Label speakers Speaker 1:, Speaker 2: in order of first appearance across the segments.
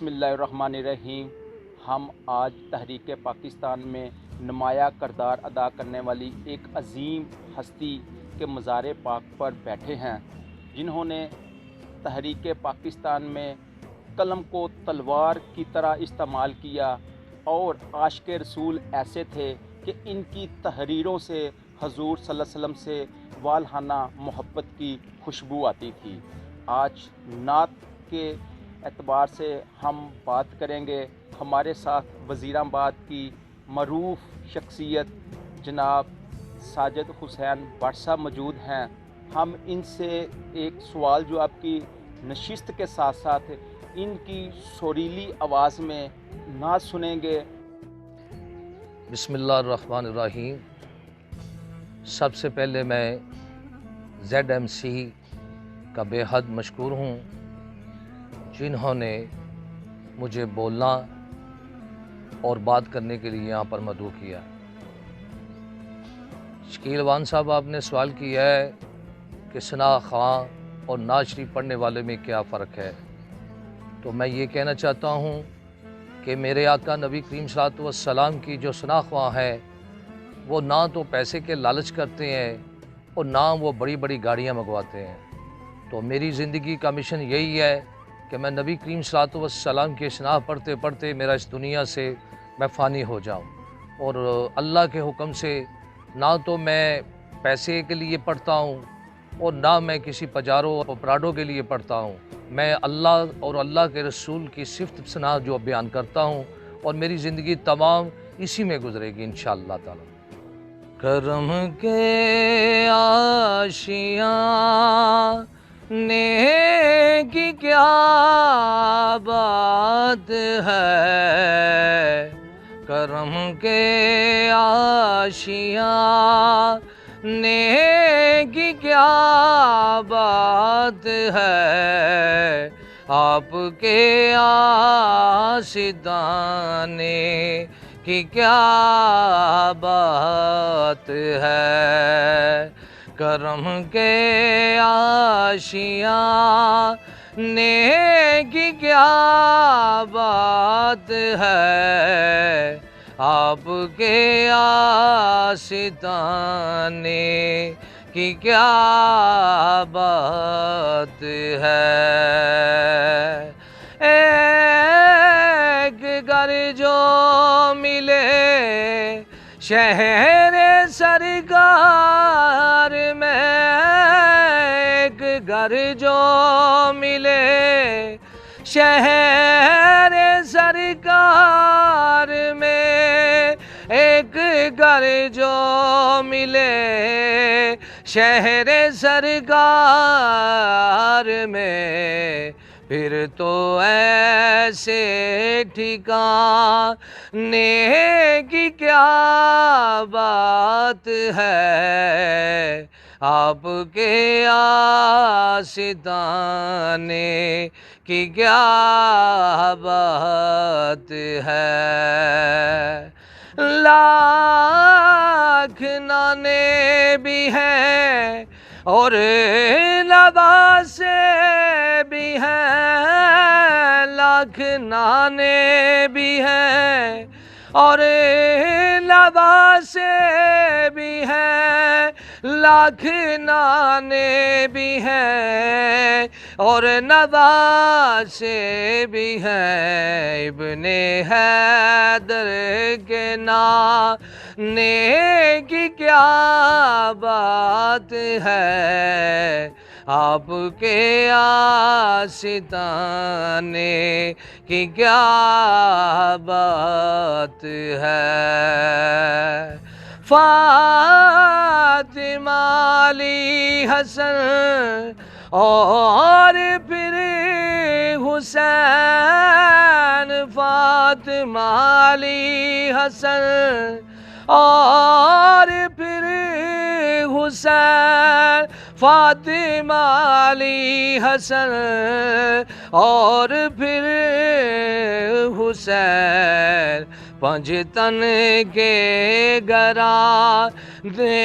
Speaker 1: بسم اللہ الرحمن الرحیم۔ ہم آج تحریک پاکستان میں نمایاں کردار ادا کرنے والی ایک عظیم ہستی کے مزار پاک پر بیٹھے ہیں، جنہوں نے تحریک پاکستان میں قلم کو تلوار کی طرح استعمال کیا اور عاشق رسول ایسے تھے کہ ان کی تحریروں سے حضور صلی اللہ علیہ وسلم سے والہانہ محبت کی خوشبو آتی تھی۔ آج نعت کے اعتبار سے ہم بات کریں گے۔ ہمارے ساتھ وزیر آباد کی معروف شخصیت جناب ساجد حسین بٹ صاحب موجود ہیں۔ ہم ان سے ایک سوال جواب کی نشست کے ساتھ ساتھ ان کی سریلی آواز میں نعت سنیں گے۔
Speaker 2: بسم اللہ الرحمن الرحیم۔ سب سے پہلے میں ZMC کا بے حد مشکور ہوں، جنہوں نے مجھے بولنا اور بات کرنے کے لیے یہاں پر مدعو کیا۔ شکیل وان صاحب، آپ نے سوال کیا ہے کہ ثناء خواں اور نعت شریف پڑھنے والے میں کیا فرق ہے، تو میں یہ کہنا چاہتا ہوں کہ میرے آقا نبی کریم صلی اللہ علیہ وسلم کی جو ثناء خواں ہے، وہ نہ تو پیسے کے لالچ کرتے ہیں اور نہ وہ بڑی بڑی گاڑیاں منگواتے ہیں۔ تو میری زندگی کا مشن یہی ہے کہ میں نبی کریم صلی اللہ علیہ وسلم کی ثناء پڑھتے پڑھتے میرا اس دنیا سے میں فانی ہو جاؤں، اور اللہ کے حکم سے نہ تو میں پیسے کے لیے پڑھتا ہوں اور نہ میں کسی پجاروں اور پراڈوں کے لیے پڑھتا ہوں۔ میں اللہ اور اللہ کے رسول کی صفت ثناء جو بیان کرتا ہوں، اور میری زندگی تمام اسی میں گزرے گی انشاءاللہ تعالی۔ کرم کے آشیاں نیکی کیا بات ہے، کرم کے آشیاں نیکی کیا بات ہے، آپ کے آشیانے کی کیا بات ہے، کرم کے آشیاں نیکی کیا بات ہے، آپ کے آستانے کی کیا بات ہے۔ ایک گھر جو ملے شہر سرکار میں، ایک گھر جو ملے شہر سرکار میں، ایک گھر جو ملے شہر سرکار میں، پھر تو ایسے ٹھکانے کی کیا بات ہے، آپ کے آستانے کی کیا بات ہے۔ لاکھ نانے بھی ہیں اور لباسے بھی ہیں، لاکھ نانے بھی ہیں اور لباسے بھی ہیں، لاکھ نانے بھی ہیں اور نواسے بھی ہیں، ابن حیدر کے نانے کی کیا بات ہے، آپ کے آستانے کی کیا بات ہے۔ فاطمہ علی حسن اور پھر حسین، فاطمہ علی حسن اور پھر حسین، فاطمہ علی حسن اور پھر حسین، پنجتن کے گھرانے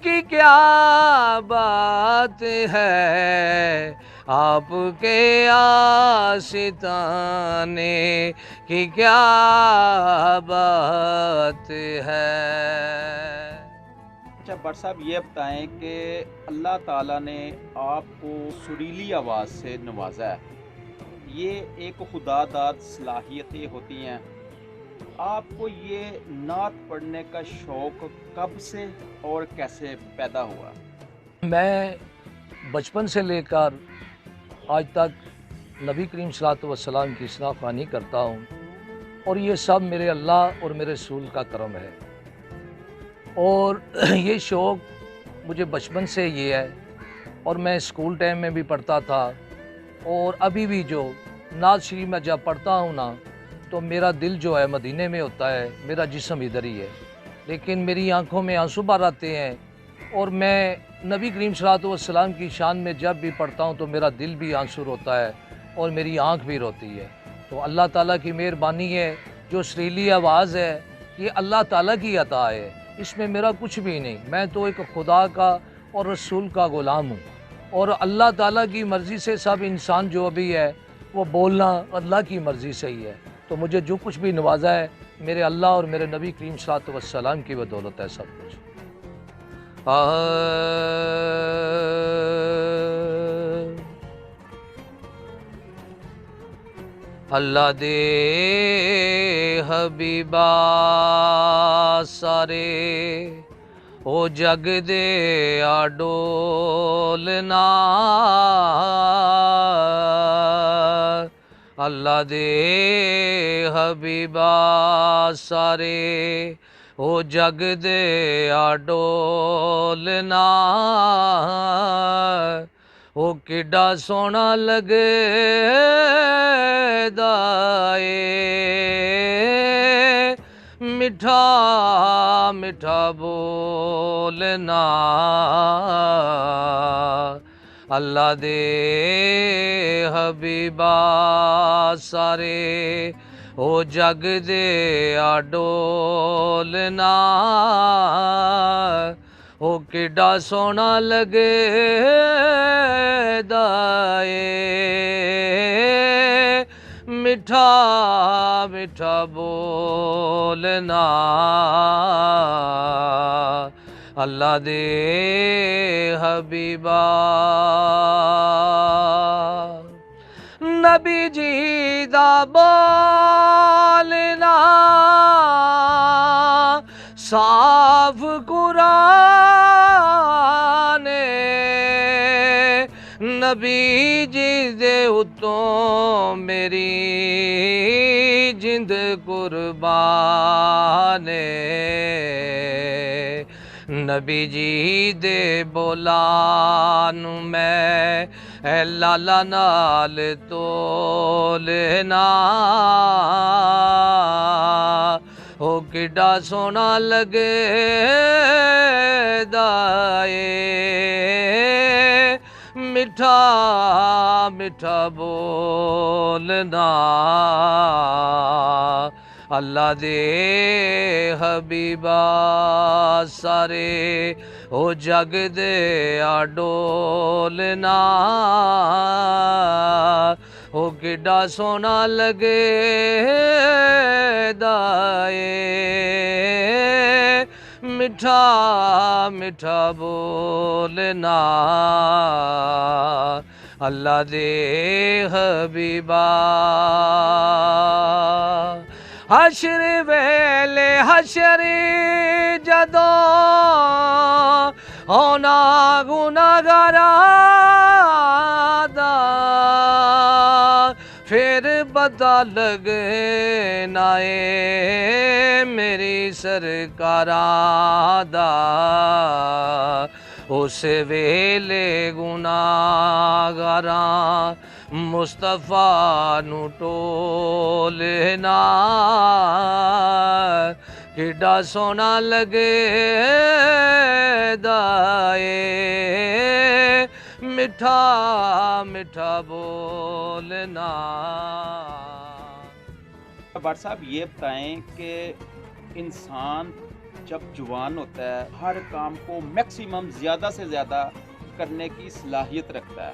Speaker 2: کی کیا بات ہے، آپ کے آستانے کی کیا بات ہے۔
Speaker 1: اچھا بٹ صاحب یہ بتائیں کہ اللہ تعالیٰ نے آپ کو سریلی آواز سے نوازا ہے، یہ ایک خدا داد صلاحیتیں ہوتی ہیں، آپ کو یہ نعت پڑھنے کا شوق کب سے اور کیسے پیدا ہوا؟
Speaker 2: میں بچپن سے لے کر آج تک نبی کریم صلی اللہ علیہ وسلم کی ثنا خوانی کرتا ہوں، اور یہ سب میرے اللہ اور میرے رسول کا کرم ہے، اور یہ شوق مجھے بچپن سے یہ ہے، اور میں اسکول ٹائم میں بھی پڑھتا تھا، اور ابھی بھی جو نعت شریف میں جب پڑھتا ہوں نا تو میرا دل جو ہے مدینے میں ہوتا ہے، میرا جسم ادھر ہی ہے، لیکن میری آنکھوں میں آنسو بھر آتے ہیں، اور میں نبی کریم صلی اللہ علیہ وسلم کی شان میں جب بھی پڑھتا ہوں تو میرا دل بھی آنسور ہوتا ہے اور میری آنکھ بھی روتی ہے۔ تو اللہ تعالیٰ کی مہربانی ہے، جو سریلی آواز ہے یہ اللہ تعالیٰ کی عطا ہے، اس میں میرا کچھ بھی نہیں، میں تو ایک خدا کا اور رسول کا غلام ہوں، اور اللہ تعالیٰ کی مرضی سے سب انسان جو بھی ہے وہ بولنا اللہ کی مرضی سے ہی ہے، تو مجھے جو کچھ بھی نوازا ہے میرے اللہ اور میرے نبی کریم صلی اللہ علیہ وسلم کی بدولت ہے سب کچھ۔ اللہ دے حبیبا سارے او جگ دے ڈولنا، اللہ دے حبیبا سارے او جگ دے ڈولنا، او کڈا سونا لگے دائے میٹھا میٹھا بولنا، اللہ دے حبیبا سارے او جگ دے ڈولنا، او کڈا سونا لگے دائے میٹھا میٹھا بولنا، اللہ دے حبیبا نبی جی دا بولنا صاف قرآن، نبی جی دے اتوں میری جند قربان، نبی جی دے بولان میں اے لالا نال تولنا، او کڈا سونا لگے دائے میٹھا میٹھا بولنا، اللہ دے حبیبا سارے او جگ دے ڈولنا، او کڈا سونا لگے دائے میٹھا میٹھا بولنا، اللہ دے حبیبا حشر ویلے حشر جدوں ہونا گناہگاراں دا، پھر پتہ لگنا اے میری سرکاراں دا، اس ویلے گناہگاراں مصطفیٰ نو ٹولنا، کڈا سونا لگے دائے میٹھا میٹھا بولنا۔
Speaker 1: بٹ صاحب یہ بتائیں کہ انسان جب جوان ہوتا ہے ہر کام کو میکسیمم زیادہ سے زیادہ کرنے کی صلاحیت رکھتا ہے،